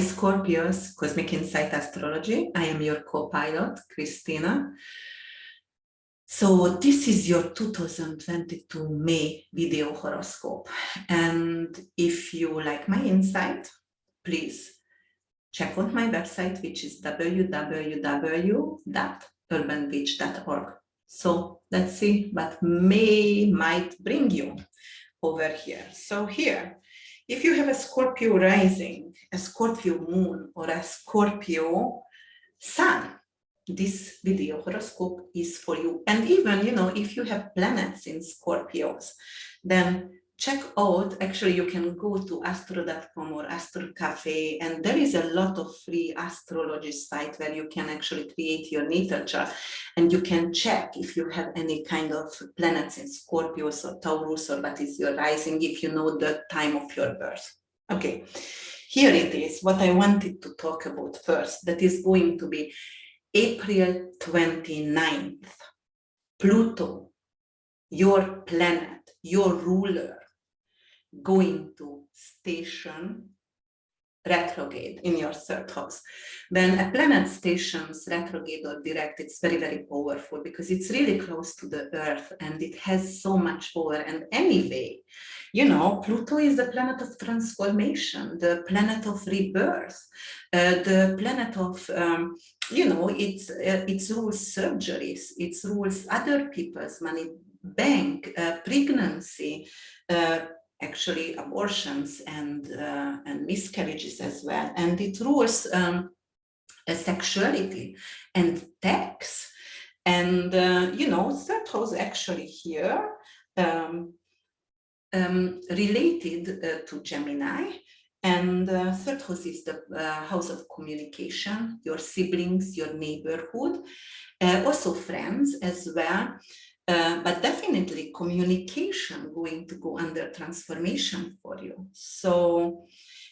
Scorpios, Cosmic Insight Astrology. I am your co-pilot, Christina. So this is your 2022 May video horoscope. And if you like my insight, please check out my website, which is www.urbanwitch.org. So let's see what May might bring you over here. So here, if you have a Scorpio rising, a Scorpio moon, or a Scorpio sun, this video horoscope is for you. And even, if you have planets in Scorpios, then check out, actually you can go to astro.com or Astro Cafe, and there is a lot of free astrology site where you can actually create your natal chart, and you can check if you have any kind of planets in Scorpios or Taurus, or what is your rising, if you know the time of your birth. Okay, here it is, what I wanted to talk about first, that is going to be April 29th. Pluto, your planet, your ruler, going to station retrograde in your third house. When a planet stations retrograde or direct, it's very, very powerful because it's really close to the earth and it has so much power. And anyway, Pluto is the planet of transformation, the planet of rebirth, the planet of, it rules surgeries, it rules other people's money, bank, pregnancy, actually abortions and miscarriages as well. And it rules sexuality and tax. And, third house actually here related to Gemini. And third house is the house of communication, your siblings, your neighborhood, also friends as well. But definitely communication going to go under transformation for you. So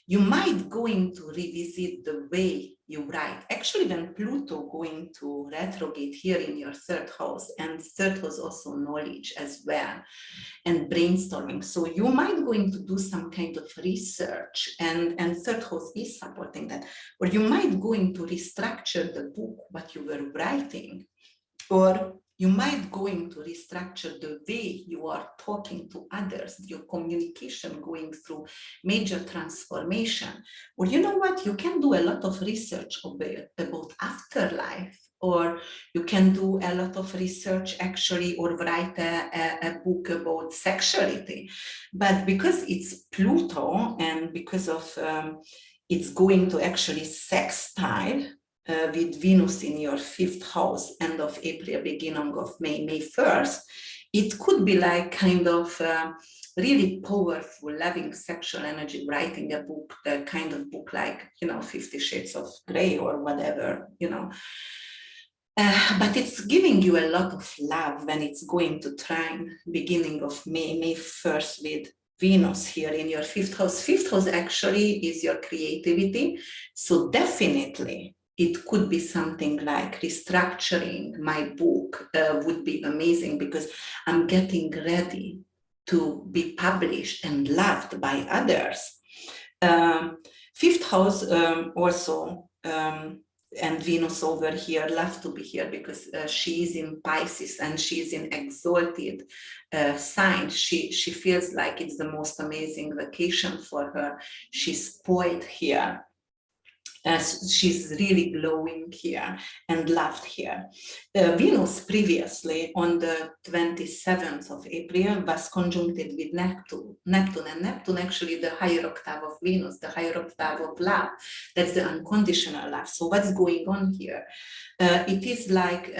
you might going to revisit the way you write. Actually, when Pluto going to retrograde here in your third house, and third house also knowledge as well, and brainstorming. So you might going to do some kind of research, and third house is supporting that. Or you might going to restructure the book, what you were writing, or you might going to restructure the way you are talking to others, your communication going through major transformation. Or you know what, you can do a lot of research about afterlife, or you can do a lot of research actually, or write a book about sexuality. But because it's Pluto, and because of it's going to actually sextile with Venus in your fifth house, end of April, beginning of May 1st, it could be like kind of really powerful, loving sexual energy, writing a book, the kind of book like, 50 Shades of Grey or whatever, but it's giving you a lot of love when it's going to trine beginning of May 1st with Venus here in your fifth house. Fifth house actually is your creativity. So definitely, it could be something like restructuring my book would be amazing because I'm getting ready to be published and loved by others. Fifth house also, and Venus over here, love to be here because she is in Pisces and she's in exalted sign. She feels like it's the most amazing vacation for her. She's spoiled here. She's really glowing here and loved here. Venus previously on the 27th of April was conjuncted with Neptune, and Neptune actually the higher octave of Venus, the higher octave of love. That's the unconditional love. So what's going on here? It is like,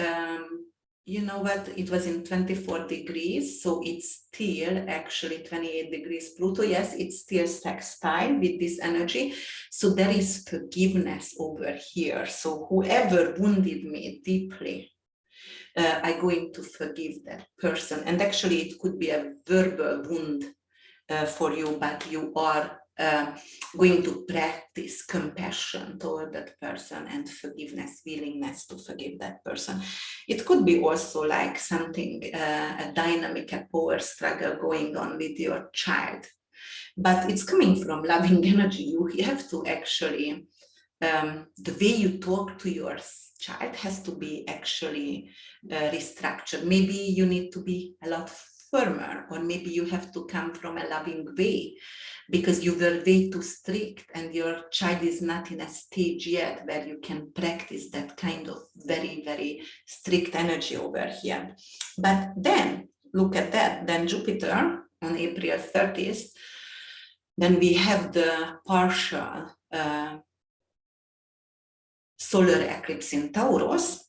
it was in 24 degrees, so it's still actually 28 degrees Pluto. Yes, it's still sextile with this energy. So there is forgiveness over here. So whoever wounded me deeply, I'm going to forgive that person. And actually it could be a verbal wound for you, but you are going to practice compassion toward that person and forgiveness, willingness to forgive that person. It could be also like something, a dynamic, a power struggle going on with your child. but it's coming from loving energy. You have to actually, the way you talk to your child has to be actually restructured. Maybe you need to be a lot firmer, or maybe you have to come from a loving way because you were way too strict and your child is not in a stage yet where you can practice that kind of very, very strict energy over here. But then look at that, then Jupiter on April 30th, then we have the partial solar eclipse in Taurus.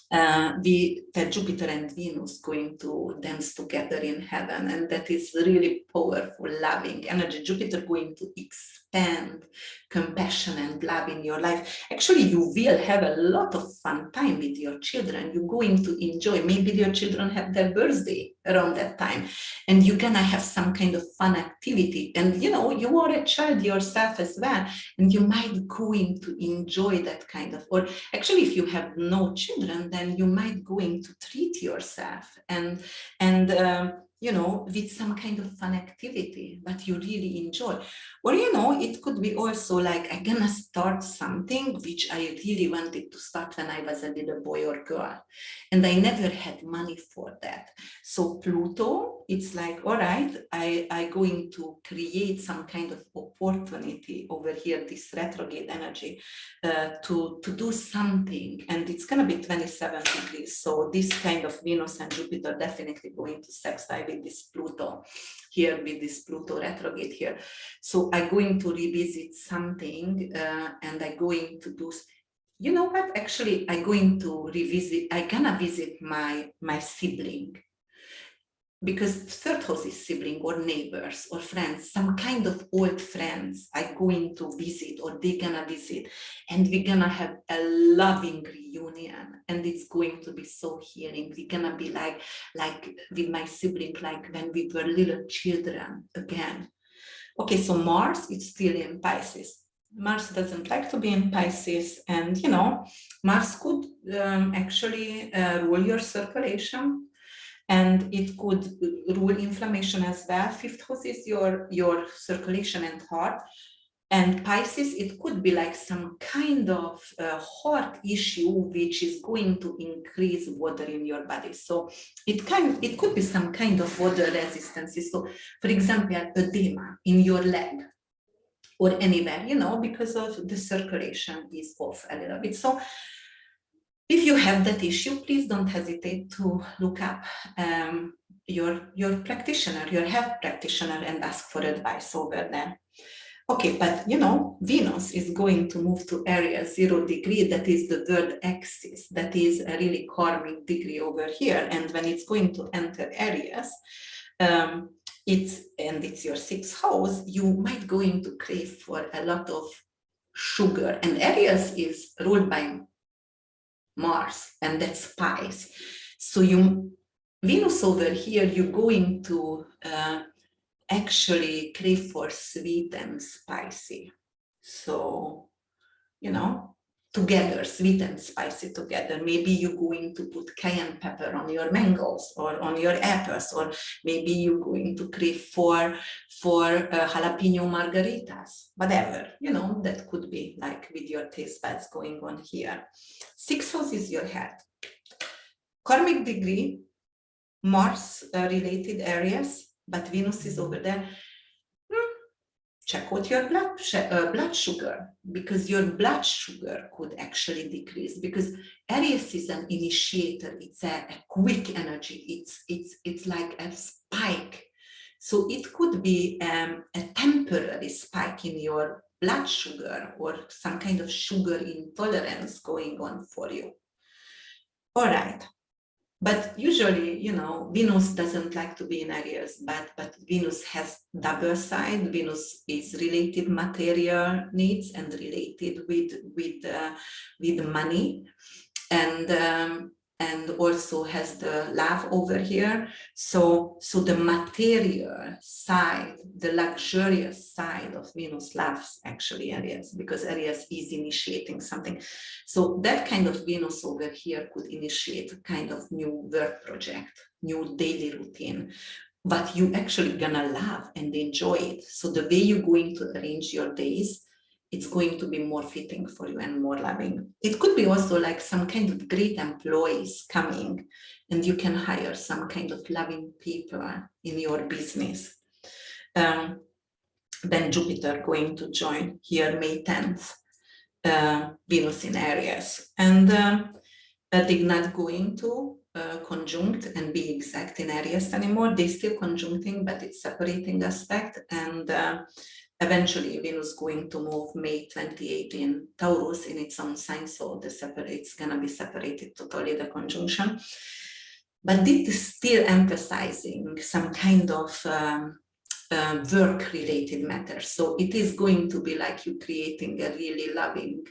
That Jupiter and Venus going to dance together in heaven, and that is really powerful, loving energy. Jupiter going to expand compassion and love in your life. Actually, you will have a lot of fun time with your children. You're going to enjoy. Maybe your children have their birthday around that time, and you're gonna have some kind of fun activity. And you know, you are a child yourself as well, and you might going to enjoy that kind of. Or actually, if you have no children, then you might going to treat yourself and you know, with some kind of fun activity that you really enjoy. Or, you know, it could be also like, I'm gonna start something which I really wanted to start when I was a little boy or girl, and I never had money for that. So Pluto, it's like, all right, I going to create some kind of opportunity over here, this retrograde energy, to do something, and it's gonna be 27 degrees. So this kind of Venus and Jupiter definitely going to sextile with this Pluto here, with this Pluto retrograde here. So I'm going to revisit something, and I'm going to do, you know what, actually I'm going to revisit, I'm gonna visit my sibling, because third house is sibling or neighbors or friends, some kind of old friends are going to visit, or they're gonna visit, and we're gonna have a loving reunion, and it's going to be so healing. We're gonna be like with my sibling, like when we were little children again. Okay, so Mars is still in Pisces. Mars doesn't like to be in Pisces, and you know, Mars could actually rule your circulation, and it could rule inflammation as well. Fifth house is your circulation and heart. And Pisces, it could be like some kind of heart issue which is going to increase water in your body. So it could be some kind of water resistance. So for example, edema in your leg or anywhere, you know, because of the circulation is off a little bit. So if you have that issue, please don't hesitate to look up your practitioner, your health practitioner, and ask for advice over there. Okay, but you know, Venus is going to move to area 0 degree, that is the third axis, that is a really karmic degree over here. And when it's going to enter Aries, it's your sixth house, you might going to crave for a lot of sugar. And Aries is ruled by Mars, and that's spice. So Venus over here, you're going to actually crave for sweet and spicy. So, you know, together, sweet and spicy together. Maybe you're going to put cayenne pepper on your mangoes or on your apples, or maybe you're going to crave for jalapeno margaritas, whatever, you know, that could be like with your taste buds going on here. Sixth house is your head. Karmic degree, Mars related areas, but Venus is over there. Check out your blood sugar, because your blood sugar could actually decrease, because Aries is an initiator. It's a quick energy. It's like a spike. So it could be a temporary spike in your blood sugar, or some kind of sugar intolerance going on for you. All right. But usually, you know, Venus doesn't like to be in Aries, but Venus has double side. Venus is related material needs and related with money, and also has the love over here. So the material side, the luxurious side of Venus loves actually Aries, because Aries is initiating something. So that kind of Venus over here could initiate a kind of new work project, new daily routine, what you actually gonna love and enjoy it. So the way you're going to arrange your days, it's going to be more fitting for you and more loving. It could be also like some kind of great employees coming, and you can hire some kind of loving people in your business. Then Jupiter going to join here May 10th, Venus in Aries. And they're not going to conjunct and be exact in Aries anymore. They're still conjuncting, but it's separating aspect. And eventually Venus going to move May 28 in Taurus in its own sign. So it's going to be separated totally, the conjunction. But this is still emphasizing some kind of work-related matters. So it is going to be like you creating a really loving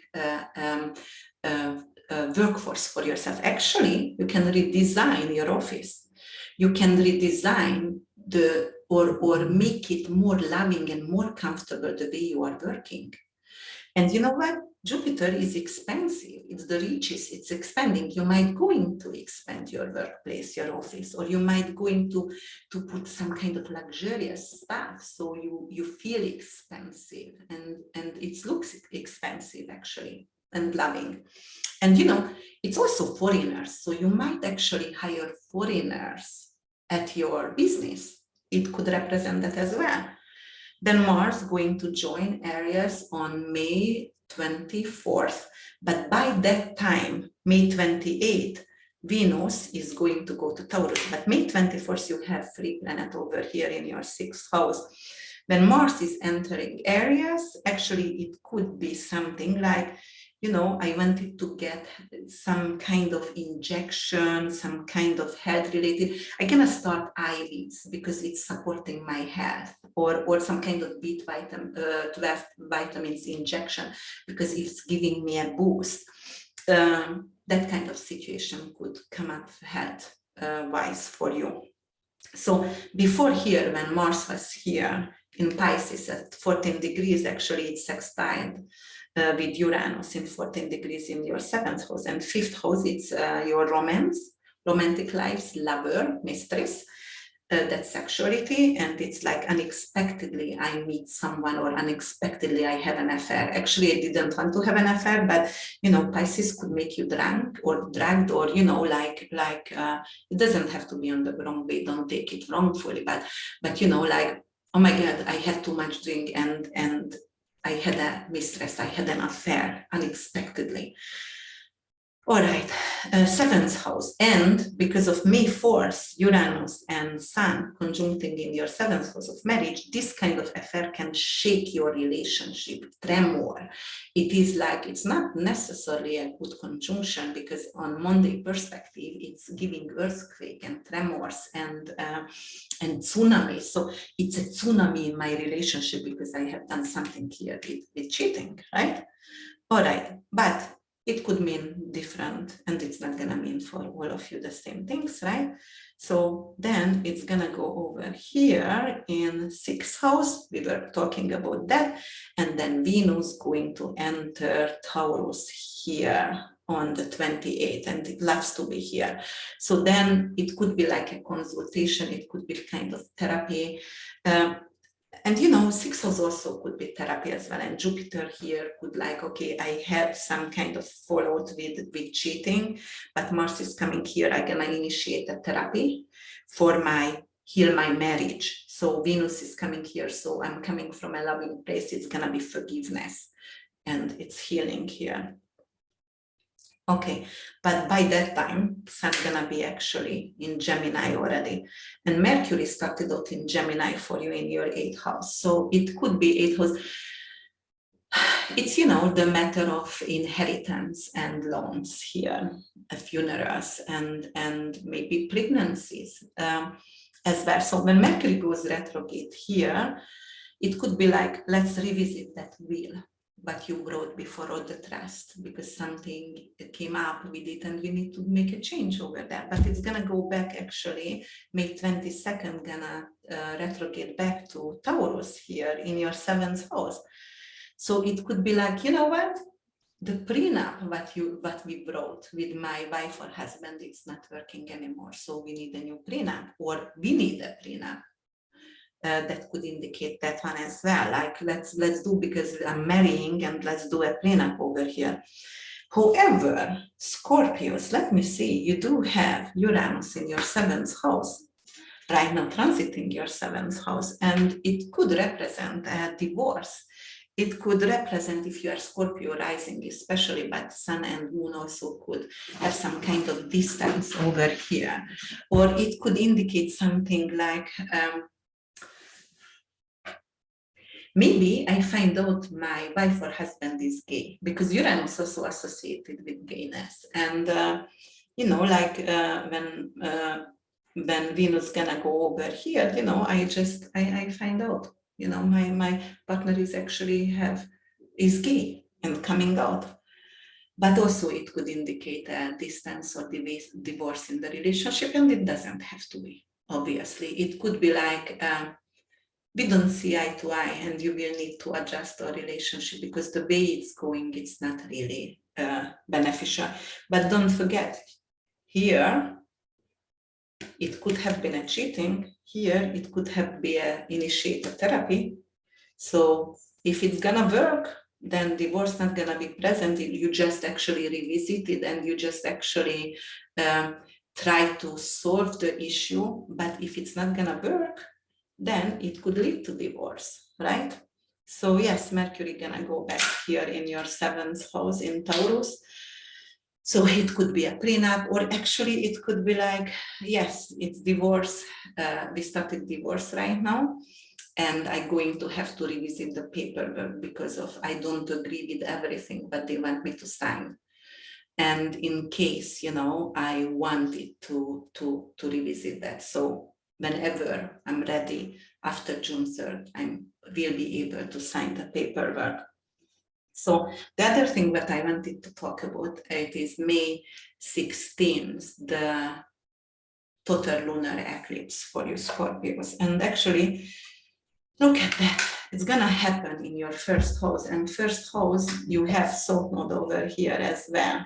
workforce for yourself. Actually, you can redesign your office. You can redesign or make it more loving and more comfortable the way you are working. And you know what? Jupiter is expansive. It's the riches. It's expanding. You might going to expand your workplace, your office, or you might going to put some kind of luxurious stuff so you feel expensive and it looks expensive actually and loving. And you know, it's also foreigners. So you might actually hire foreigners at your business. It could represent that as well. Then Mars going to join Aries on May 24th. But by that time, May 28th, Venus is going to go to Taurus. But May 24th, you have free planet over here in your 6th house. When Mars is entering Aries, actually it could be something like, you know, I wanted to get some kind of injection, some kind of health related. I'm gonna start IVs because it's supporting my health, or some kind of B12 vitamins injection because it's giving me a boost. That kind of situation could come up health wise for you. So before here, when Mars was here in Pisces at 14 degrees, actually it's sextiled with Uranus in 14 degrees in your 7th house, and 5th house, it's your romance, romantic lives, lover, mistress, that's sexuality, and it's like unexpectedly I meet someone or unexpectedly I have an affair. Actually, I didn't want to have an affair, but you know, Pisces could make you drunk or drugged, or you know, like it doesn't have to be on the wrong way. Don't take it wrongfully, but you know, like, oh my God, I had too much drink and I had a mistress, I had an affair unexpectedly. All right, 7th house, and because of May 4th, Uranus and Sun conjuncting in your 7th house of marriage, this kind of affair can shake your relationship, tremor. It is like, it's not necessarily a good conjunction because on Monday perspective, it's giving earthquake and tremors and tsunami. So it's a tsunami in my relationship because I have done something here with cheating, right? All right, but it could mean different, and it's not gonna mean for all of you the same things, right? So then it's gonna go over here in 6th house. We were talking about that. And then Venus going to enter Taurus here on the 28th, and it loves to be here. So then it could be like a consultation. It could be kind of therapy. And you know, 6th house also could be therapy as well. And Jupiter here could like, okay, I had some kind of fallout with cheating, but Mars is coming here. I'm gonna initiate a therapy for heal my marriage. So Venus is coming here. So I'm coming from a loving place. It's gonna be forgiveness and it's healing here. Okay, but by that time, Sun's gonna be actually in Gemini already. And Mercury started out in Gemini for you in your 8th house. So it could be 8th house. It's, you know, the matter of inheritance and loans here, funerals and maybe pregnancies as well. So when Mercury goes retrograde here, it could be like, let's revisit that will. But you wrote before all the trust because something came up with it and we need to make a change over there. But it's gonna go back actually, May 22nd, gonna retrograde back to Taurus here in your 7th house. So it could be like, you know what? the prenup what we wrote with my wife or husband, it's not working anymore. So we need a new prenup, or we need a prenup. That could indicate that one as well. Like let's do, because I'm marrying, and let's do a prenup over here. However, Scorpios, let me see, you do have Uranus in your 7th house right now, transiting your 7th house, and it could represent a divorce. It could represent, if you are Scorpio rising, especially, but Sun and Moon also could have some kind of distance over here. Or it could indicate something like, maybe I find out my wife or husband is gay, because Uranus also associated with gayness. And, you know, like when Venus gonna go over here, you know, I find out, you know, my partner is actually is gay and coming out. But also it could indicate a distance or divorce in the relationship, and it doesn't have to be, obviously. It could be like, we don't see eye to eye, and you will need to adjust our relationship, because the way it's going, it's not really beneficial. But don't forget, here, it could have been a cheating. Here, it could have been initiated therapy. So if it's gonna work, then divorce not gonna be present. You just actually revisit it, and you just actually try to solve the issue. But if it's not gonna work, then it could lead to divorce, right? So yes, Mercury gonna go back here in your 7th house in Taurus. So it could be a prenup, or actually it could be like, yes, it's divorce. We started divorce right now, and I'm going to have to revisit the paperwork because of I don't agree with everything, but they want me to sign. And in case, you know, I wanted to revisit that. So whenever I'm ready after June 3rd, I will be able to sign the paperwork. So the other thing that I wanted to talk about, it is May 16th, the total lunar eclipse for you Scorpios. And actually, look at that. It's gonna happen in your 1st house, and 1st house, you have South Node over here as well,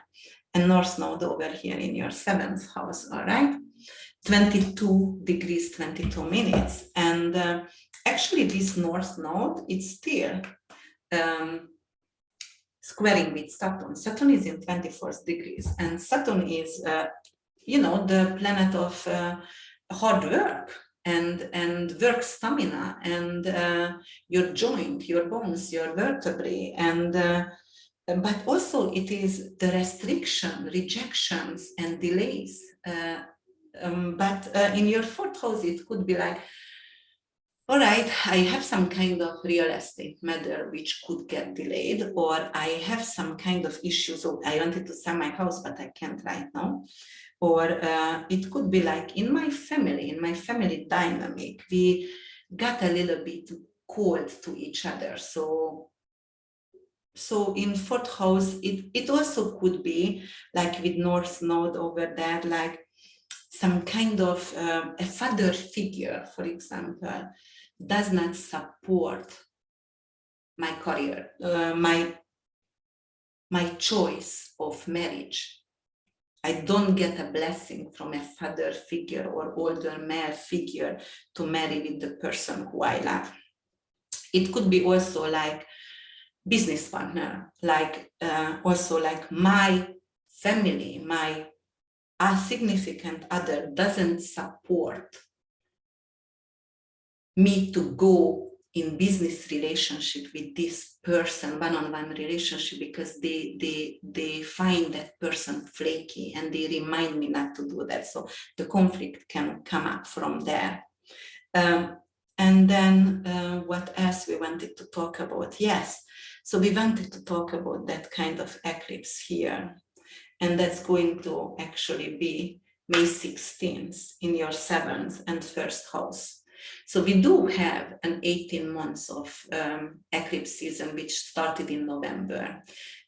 and North Node over here in your 7th house, all right? 22 degrees, 22 minutes. And actually this North Node, it's still squaring with Saturn. Saturn is in 24 degrees, and Saturn is, you know, the planet of hard work and work stamina, and your joint, your bones, your vertebrae, and but also it is the restriction, rejections, and delays. But in your 4th house, it could be like, all right, I have some kind of real estate matter which could get delayed, or I have some kind of issue. So I wanted to sell my house, but I can't right now. Or it could be like in my family dynamic, we got a little bit cold to each other. So in 4th house, it also could be like with North Node over there, like some kind of a father figure, for example, does not support my career, my choice of marriage. I don't get a blessing from a father figure or older male figure to marry with the person who I love. It could be also like business partner, like also like my family, a significant other doesn't support me to go in business relationship with this person, one-on-one relationship, because they find that person flaky, and they remind me not to do that. So the conflict can come up from there. And then what else we wanted to talk about? Yes, so we wanted to talk about that kind of eclipse here. And that's going to actually be May 16th in your 7th and 1st house. So we do have an 18 months of eclipse season, which started in November.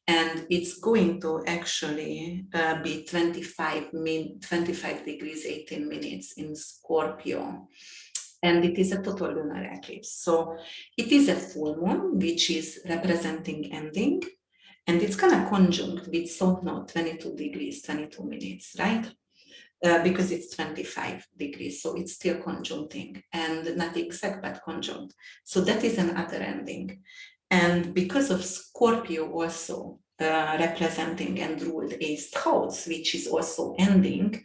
And it's going to actually be 25 degrees, 18 minutes in Scorpio. And it is a total lunar eclipse. So it is a full moon, which is representing ending. And it's gonna conjunct with South Node 22 degrees, 22 minutes, right? Because it's 25 degrees, so it's still conjuncting, and not exact, but conjunct. So that is another ending. And because of Scorpio also representing and ruled 8th house, which is also ending,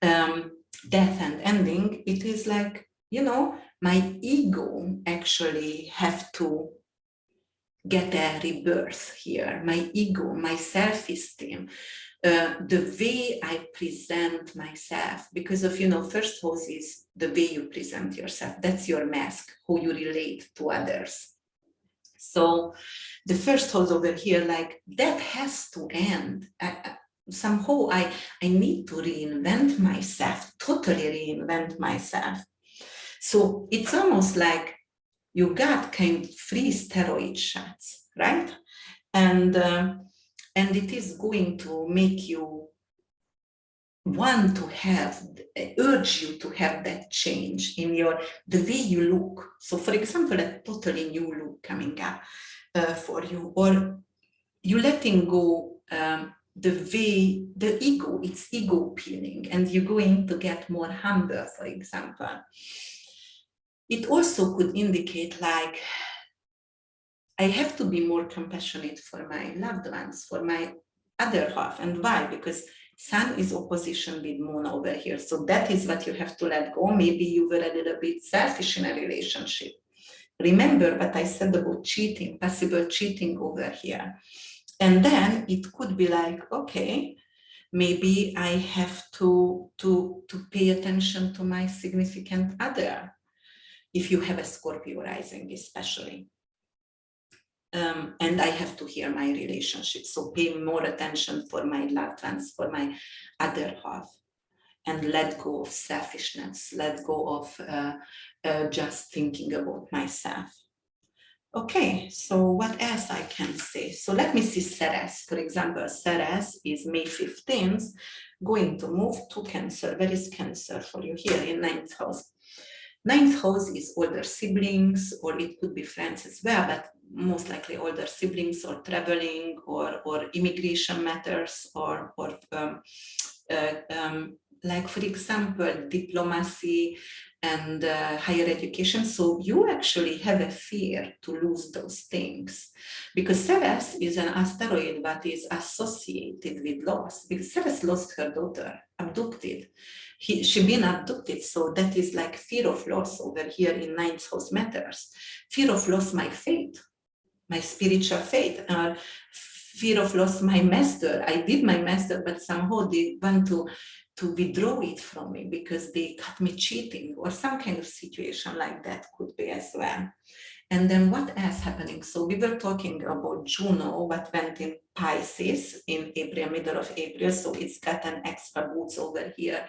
death and ending, it is like, you know, my ego actually have to get a rebirth here. My ego, my self-esteem, the way I present myself, because of, you know, first house is the way you present yourself. That's your mask, how you relate to others. So the first house over here, like, that has to end. Somehow I need to reinvent myself, totally reinvent myself. So it's almost like you got kind of free steroid shots, right? And it is going to make you want to have, urge you to have that change in the way you look. So for example, a totally new look coming up for you, or you letting go the way, the ego, it's ego peeling, and you're going to get more humble, for example. It also could indicate like, I have to be more compassionate for my loved ones, for my other half. And why? Because Sun is opposition with Moon over here. So that is what you have to let go. Maybe you were a little bit selfish in a relationship. Remember what I said about cheating, possible cheating over here. And then it could be like, okay, maybe I have to pay attention to my significant other, if you have a Scorpio rising especially. And I have to hear my relationship. So pay more attention for my loved ones, for my other half, and let go of selfishness, let go of just thinking about myself. Okay, so what else I can say? So let me see Ceres. For example, Ceres is May 15th, going to move to Cancer. Where is Cancer for you? Here in 9th house. 9th house is older siblings, or it could be friends as well, but most likely older siblings, or traveling, or immigration matters, or like, for example, diplomacy and higher education. So you actually have a fear to lose those things, because Ceres is an asteroid that is associated with loss, because Ceres lost her daughter, abducted. She been abducted, so that is like fear of loss over here in 9th house matters. Fear of loss my faith, my spiritual faith, fear of loss my master. I did my master, but somehow they want to withdraw it from me because they caught me cheating, or some kind of situation like that could be as well. And then what else happening? So we were talking about Juno, what went in Pisces in April, middle of April. So it's got an extra boots over here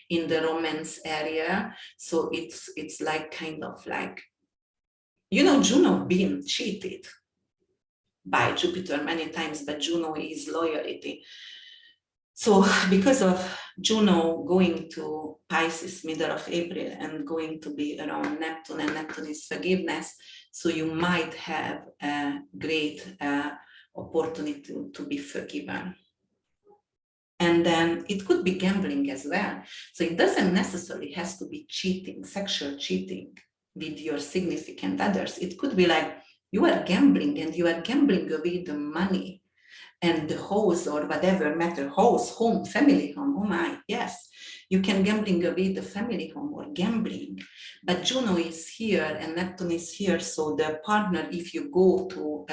in the romance area. So it's like kind of like, you know, Juno being cheated by Jupiter many times, but Juno is loyalty. So because of Juno going to Pisces middle of April and going to be around Neptune, and Neptune is forgiveness, so you might have a great opportunity to be forgiven. And then it could be gambling as well. So it doesn't necessarily have to be cheating, sexual cheating with your significant others. It could be like you are gambling, and you are gambling away the money and the house, or whatever matter, house, home, family home. Oh my, yes, you can gambling away the family home, or gambling. But Juno is here and Neptune is here, so the partner, if you go to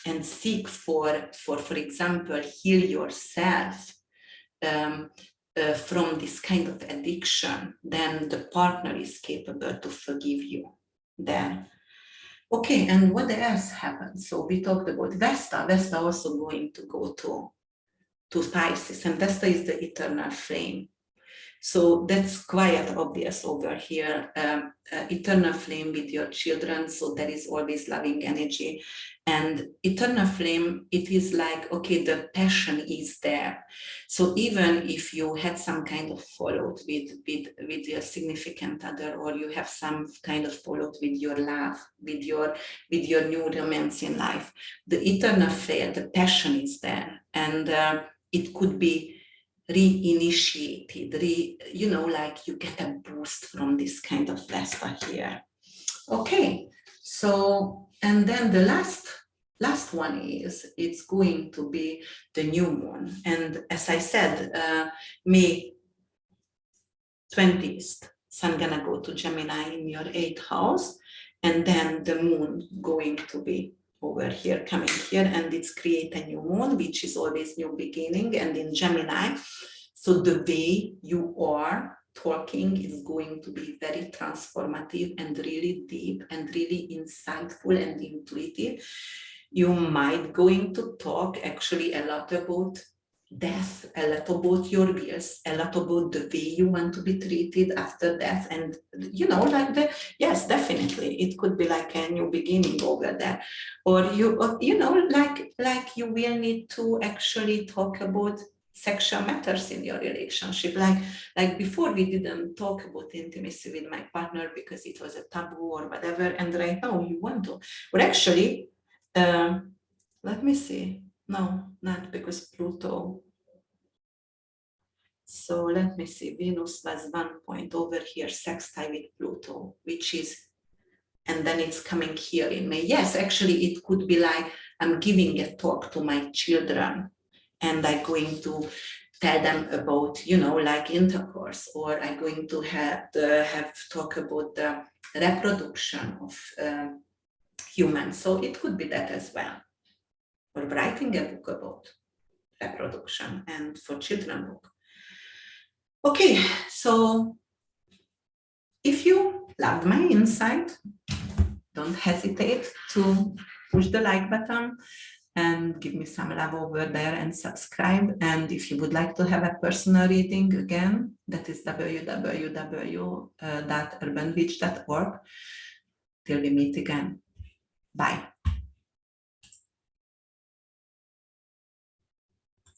and seek for example, heal yourself from this kind of addiction, then the partner is capable to forgive you then. Okay, and what else happened? So we talked about Vesta. Vesta also going to go to Pisces, and Vesta is the eternal flame. So that's quite obvious over here. Eternal flame with your children, so there is always loving energy. And eternal flame, it is like, okay, the passion is there. So even if you had some kind of fallout with your significant other, or you have some kind of fallout with your love, with your new romance in life, the eternal flame, the passion is there. And it could be reinitiated, like you get a boost from this kind of Vesta here. Okay, so, and then the last one is, it's going to be the new moon. And as I said, May 20th, Sun gonna go to Gemini in your 8th house, and then the moon going to be over here, coming here, and it's create a new moon, which is always new beginning, and in Gemini. So the way you are talking is going to be very transformative and really deep and really insightful and intuitive. You might going to talk actually a lot about death, a lot about your wills, a lot about the way you want to be treated after death. And yes, definitely it could be like a new beginning over there. Or like you will need to actually talk about sexual matters in your relationship. Like before, we didn't talk about intimacy with my partner because it was a taboo or whatever, and right now you want to. But actually, let me see. No, not because Pluto. So let me see. Venus was 1 point over here, sextile with Pluto, which is, and then it's coming here in May. Yes, actually, it could be like I'm giving a talk to my children, and I'm going to tell them about, like intercourse, or I'm going to have talk about the reproduction of humans. So it could be that as well. Or writing a book about reproduction and for children book. Okay, so if you loved my insight, don't hesitate to push the like button and give me some love over there and subscribe. And if you would like to have a personal reading, again, that is www.urbanwitch.org. Till we meet again. Bye.